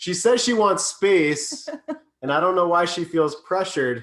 She says she wants space, and I don't know why she feels pressured.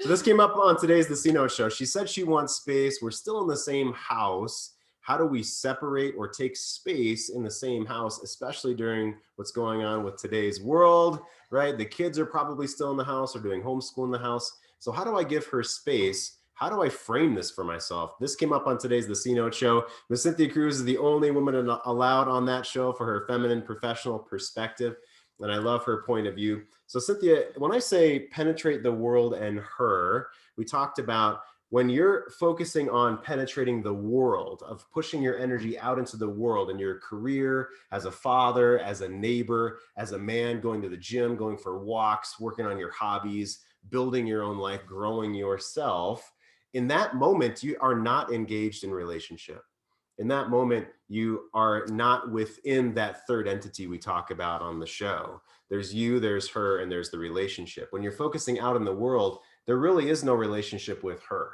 So this came up on today's The C Note Show. She said she wants space. We're still in the same house. How do we separate or take space in the same house, especially during what's going on with today's world, right? The kids are probably still in the house or doing homeschool in the house. So how do I give her space? How do I frame this for myself? This came up on today's The C Note Show. Ms. Cynthia Cruz is the only woman allowed on that show for her feminine professional perspective. And I love her point of view. So Cynthia, when I say penetrate the world and her, we talked about when you're focusing on penetrating the world, of pushing your energy out into the world in your career, as a father, as a neighbor, as a man, going to the gym, going for walks, working on your hobbies, building your own life, growing yourself, in that moment, you are not engaged in relationship. In that moment, you are not within that third entity we talk about on the show. There's you, there's her, and there's the relationship. When you're focusing out in the world, there really is no relationship with her.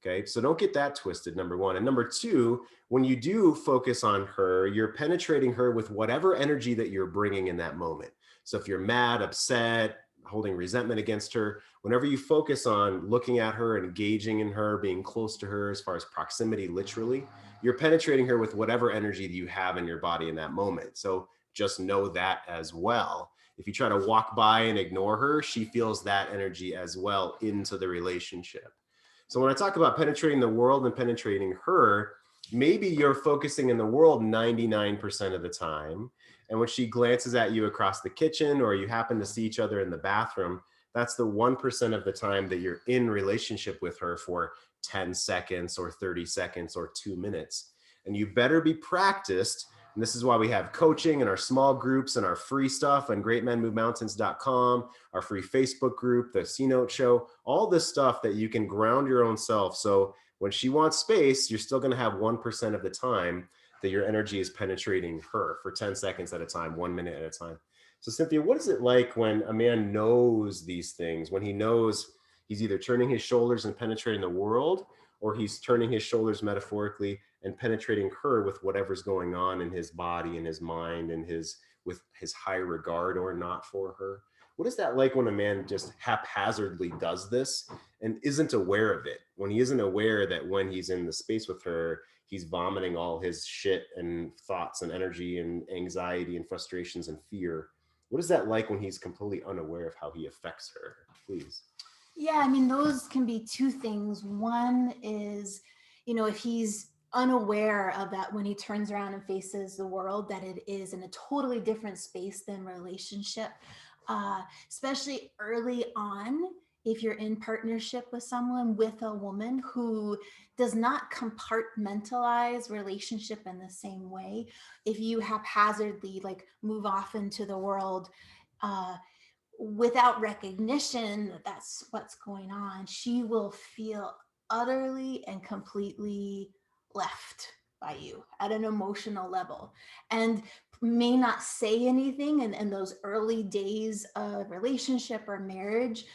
Okay, so don't get that twisted, number one. And number two, when you do focus on her, you're penetrating her with whatever energy that you're bringing in that moment. So if you're mad, upset, holding resentment against her, whenever you focus on looking at her, engaging in her, being close to her as far as proximity, literally, you're penetrating her with whatever energy that you have in your body in that moment. So just know that as well. If you try to walk by and ignore her, she feels that energy as well into the relationship. So when I talk about penetrating the world and penetrating her, maybe you're focusing in the world 99% of the time. And when she glances at you across the kitchen, or you happen to see each other in the bathroom, that's the 1% of the time that you're in relationship with her for 10 seconds or 30 seconds or 2 minutes. And you better be practiced. And this is why we have coaching and our small groups and our free stuff on greatmenmovemountains.com, our free Facebook group, the C Note Show, all this stuff that you can ground your own self. So when she wants space, you're still going to have 1% of the time that your energy is penetrating her for 10 seconds at a time, 1 minute at a time. So Cynthia, what is it like when a man knows these things, when he knows he's either turning his shoulders and penetrating the world, or he's turning his shoulders metaphorically and penetrating her with whatever's going on in his body and his mind and with his high regard or not for her? What is that like when a man just haphazardly does this and isn't aware of it? When he isn't aware that when he's in the space with her, he's vomiting all his shit and thoughts and energy and anxiety and frustrations and fear. What is that like when he's completely unaware of how he affects her? Please. Yeah, I mean, those can be two things. One is, if he's unaware of that when he turns around and faces the world, that it is in a totally different space than relationship, especially early on. If you're in partnership with someone, with a woman who does not compartmentalize relationship in the same way, if you haphazardly like move off into the world, without recognition that that's what's going on, she will feel utterly and completely left by you at an emotional level, and may not say anything in those early days of relationship or marriage,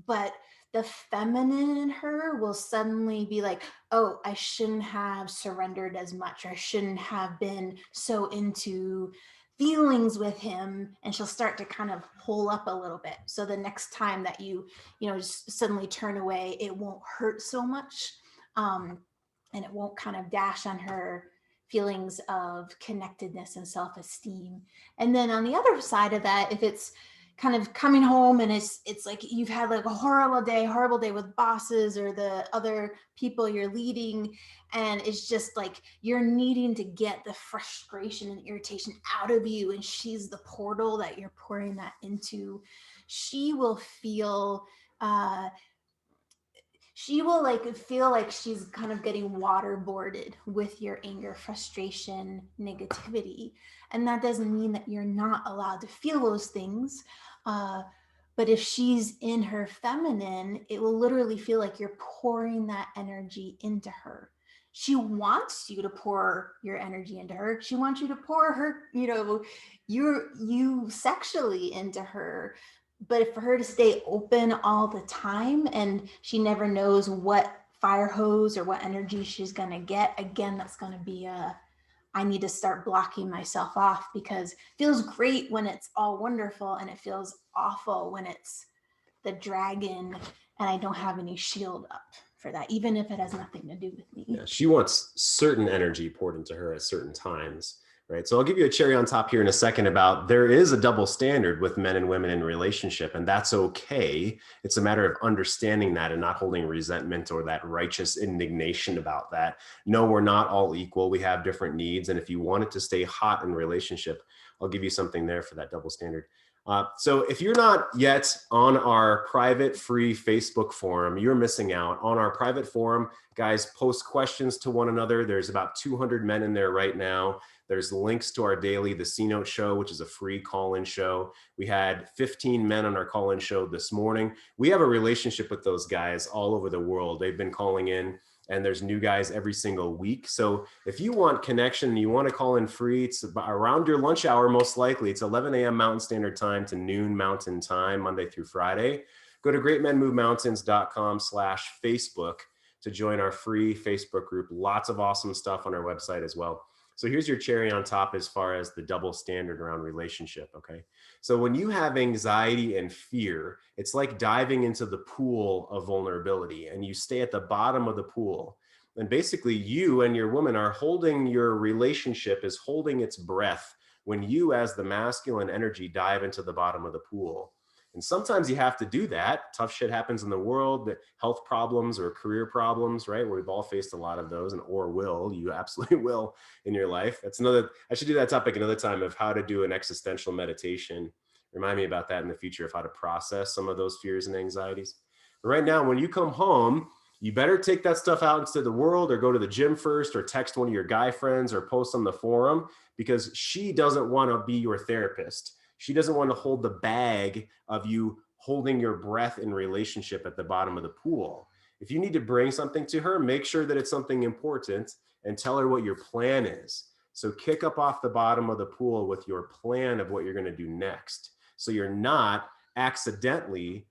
but the feminine in her will suddenly be like, oh, I shouldn't have surrendered as much, or I shouldn't have been so into feelings with him, and she'll start to kind of pull up a little bit. So the next time that you just suddenly turn away, it won't hurt so much, and it won't kind of dash on her feelings of connectedness and self-esteem. And then on the other side of that, if it's kind of coming home and it's like you've had like a horrible day with bosses or the other people you're leading, and it's just like you're needing to get the frustration and irritation out of you, and she's the portal that you're pouring that into, she will feel feel like she's kind of getting waterboarded with your anger, frustration, negativity. And that doesn't mean that you're not allowed to feel those things. But if she's in her feminine, it will literally feel like you're pouring that energy into her. She wants you to pour your energy into her. She wants you to pour her, you sexually into her. But for her to stay open all the time and she never knows what fire hose or what energy she's going to get, again, that's going to be a I need to start blocking myself off, because it feels great when it's all wonderful and it feels awful when it's the dragon and I don't have any shield up for that, even if it has nothing to do with me. Yeah, she wants certain energy poured into her at certain times, right? So I'll give you a cherry on top here in a second about there is a double standard with men and women in relationship, and that's okay. It's a matter of understanding that and not holding resentment or that righteous indignation about that. No, we're not all equal. We have different needs. And if you want it to stay hot in relationship, I'll give you something there for that double standard. So if you're not yet on our private free Facebook forum, you're missing out. On our private forum, guys, post questions to one another. There's about 200 men in there right now. There's links to our daily The C Note Show, which is a free call-in show. We had 15 men on our call-in show this morning. We have a relationship with those guys all over the world. They've been calling in, and there's new guys every single week. So if you want connection and you want to call in free, it's around your lunch hour, most likely. It's 11 a.m. Mountain Standard Time to noon Mountain Time, Monday through Friday. Go to greatmenmovemountains.com/Facebook to join our free Facebook group. Lots of awesome stuff on our website as well. So here's your cherry on top as far as the double standard around relationship, okay? So when you have anxiety and fear, it's like diving into the pool of vulnerability, and you stay at the bottom of the pool. And basically you and your woman are holding, your relationship is holding its breath when you as the masculine energy dive into the bottom of the pool. And sometimes you have to do that. Tough shit happens in the world, that health problems or career problems, right? We've all faced a lot of those, and you absolutely will in your life. That's another, I should do that topic another time, of how to do an existential meditation. Remind me about that in the future, of how to process some of those fears and anxieties. But right now, when you come home, you better take that stuff out into the world, or go to the gym first, or text one of your guy friends, or post on the forum, because she doesn't want to be your therapist. She doesn't want to hold the bag of you holding your breath in relationship at the bottom of the pool. If you need to bring something to her, make sure that it's something important and tell her what your plan is. So kick up off the bottom of the pool with your plan of what you're going to do next. So you're not accidentally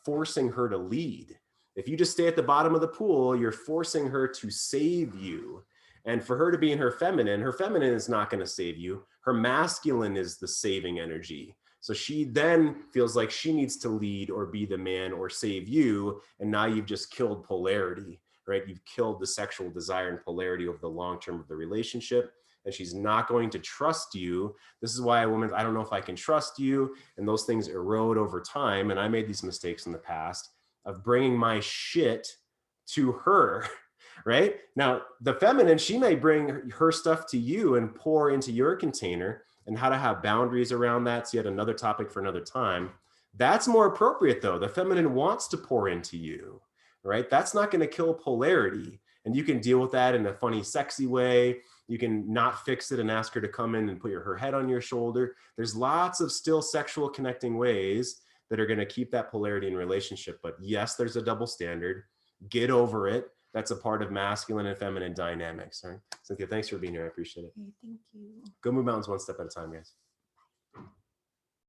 forcing her to lead. If you just stay at the bottom of the pool, you're forcing her to save you. And for her to be in her feminine is not going to save you. Her masculine is the saving energy. So she then feels like she needs to lead or be the man or save you. And now you've just killed polarity, right? You've killed the sexual desire and polarity over the long term of the relationship. And she's not going to trust you. This is why a woman, I don't know if I can trust you. And those things erode over time. And I made these mistakes in the past of bringing my shit to her. Right? Now, the feminine, she may bring her stuff to you and pour into your container, and how to have boundaries around that's yet another topic for another time. That's more appropriate though. The feminine wants to pour into you, right? That's not going to kill polarity. And you can deal with that in a funny, sexy way. You can not fix it and ask her to come in and put her head on your shoulder. There's lots of still sexual connecting ways that are going to keep that polarity in relationship. But yes, there's a double standard. Get over it. That's a part of masculine and feminine dynamics. All right. Cynthia, thanks for being here. I appreciate it. Okay, thank you. Go move mountains one step at a time, guys.